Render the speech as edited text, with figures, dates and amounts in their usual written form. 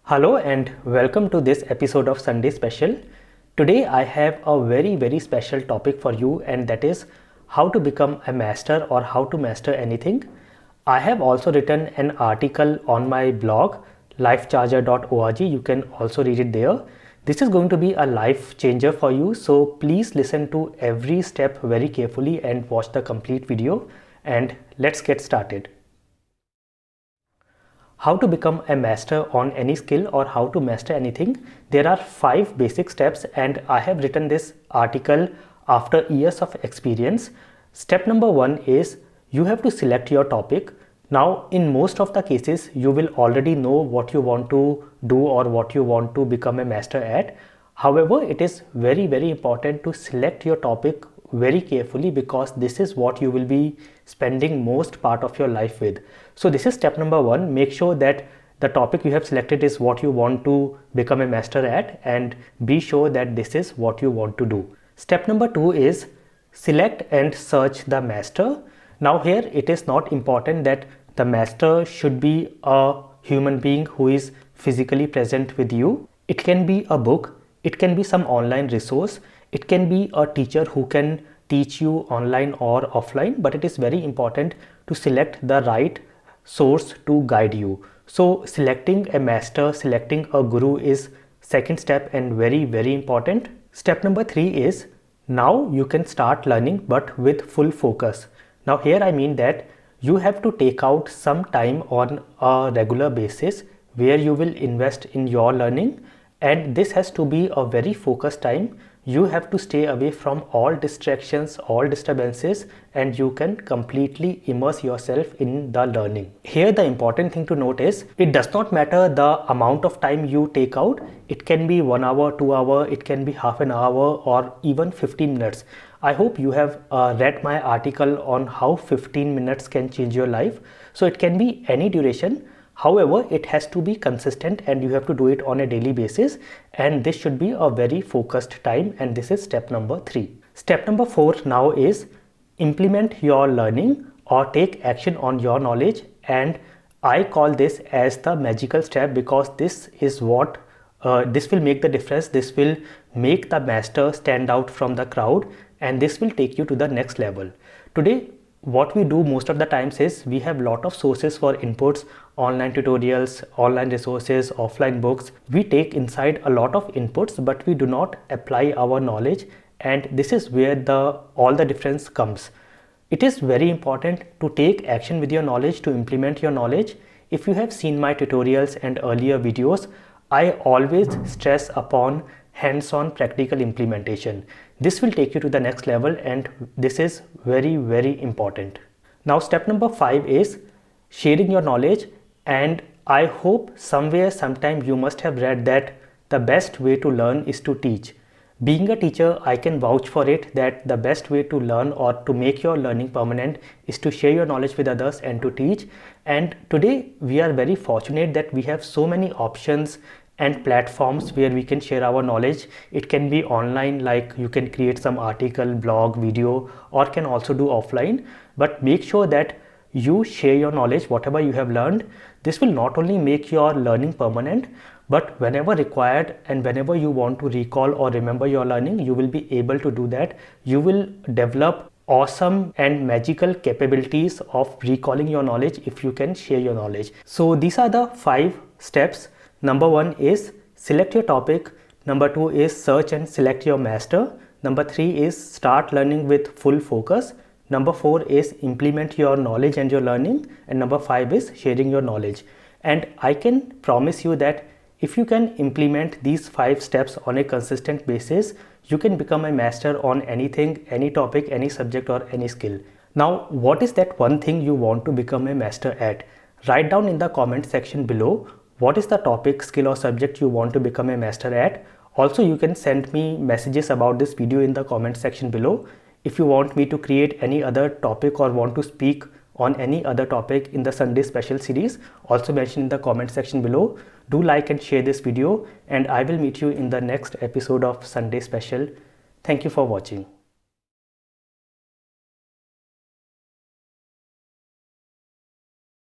Hello and welcome to this episode of Sunday Special. Today I have a very special topic for you, and that is how to become a master or how to master anything. I have also written an article on my blog lifecharger.org. You can also read it there. This is going to be a life changer for you, so please listen to every step very carefully and watch the complete video, and let's get started. How to become a master on any skill or how to master anything. There are 5 basic steps, and I have written this article after years of experience. Step number 1 is you have to select your topic. Now, in most of the cases, you will already know what you want to do or what you want to become a master at. However, it is very important to select your topic very carefully, because this is what you will be spending most part of your life with. So this is step number 1. Make sure that the topic you have selected is what you want to become a master at, and be sure that this is what you want to do. Step number 2 is select and search the master. Now here it is not important that the master should be a human being who is physically present with you. It can be a book, it can be some online resource, it can be a teacher who can teach you online or offline, but it is very important to select the right source to guide you. So selecting a master, selecting a guru is second step and very important. Step number 3 is now you can start learning, but with full focus. Now here I mean that you have to take out some time on a regular basis where you will invest in your learning, and this has to be a very focused time. You have to stay away from all distractions, all disturbances, and you can completely immerse yourself in the learning. Here the important thing to note is it does not matter the amount of time you take out. It can be 1 hour, 2 hours, it can be half an hour, or even 15 minutes. I hope you have read my article on how 15 minutes can change your life. So it can be any duration. However, it has to be consistent and you have to do it on a daily basis, and this should be a very focused time, and this is step number 3. Step number 4 now is implement your learning or take action on your knowledge, and I call this as the magical step, because this is what this will make the difference. This will make the master stand out from the crowd, and this will take you to the next level. Today what we do most of the times is we have lot of sources for inputs, online tutorials, online resources, offline books. We take inside a lot of inputs, but we do not apply our knowledge, and this is where all the difference comes. It is very important to take action with your knowledge, to implement your knowledge. If you have seen my tutorials and earlier videos, I always stress upon hands-on practical implementation. This will take you to the next level, and this is very important. Now step number 5 is sharing your knowledge, and I hope somewhere sometime you must have read that the best way to learn is to teach. Being a teacher, I can vouch for it that the best way to learn or to make your learning permanent is to share your knowledge with others and to teach. And today we are very fortunate that we have so many options and platforms where we can share our knowledge. It can be online, like you can create some article, blog, video, or can also do offline. But make sure that you share your knowledge, whatever you have learned. This will not only make your learning permanent, but whenever required and whenever you want to recall or remember your learning, you will be able to do that. You will develop awesome and magical capabilities of recalling your knowledge if you can share your knowledge. So these are the 5 steps. Number 1 is select your topic. Number 2 is search and select your master. Number 3 is start learning with full focus. Number 4 is implement your knowledge and your learning. And number 5 is sharing your knowledge. And I can promise you that if you can implement these 5 steps on a consistent basis, you can become a master on anything, any topic, any subject, or any skill. Now, what is that one thing you want to become a master at? Write down in the comment section below what is the topic, skill, or subject you want to become a master at. Also, you can send me messages about this video in the comment section below. If you want me to create any other topic or want to speak on any other topic in the Sunday Special series, also mention in the comment section below. Do like and share this video, and I will meet you in the next episode of Sunday Special. Thank you for watching.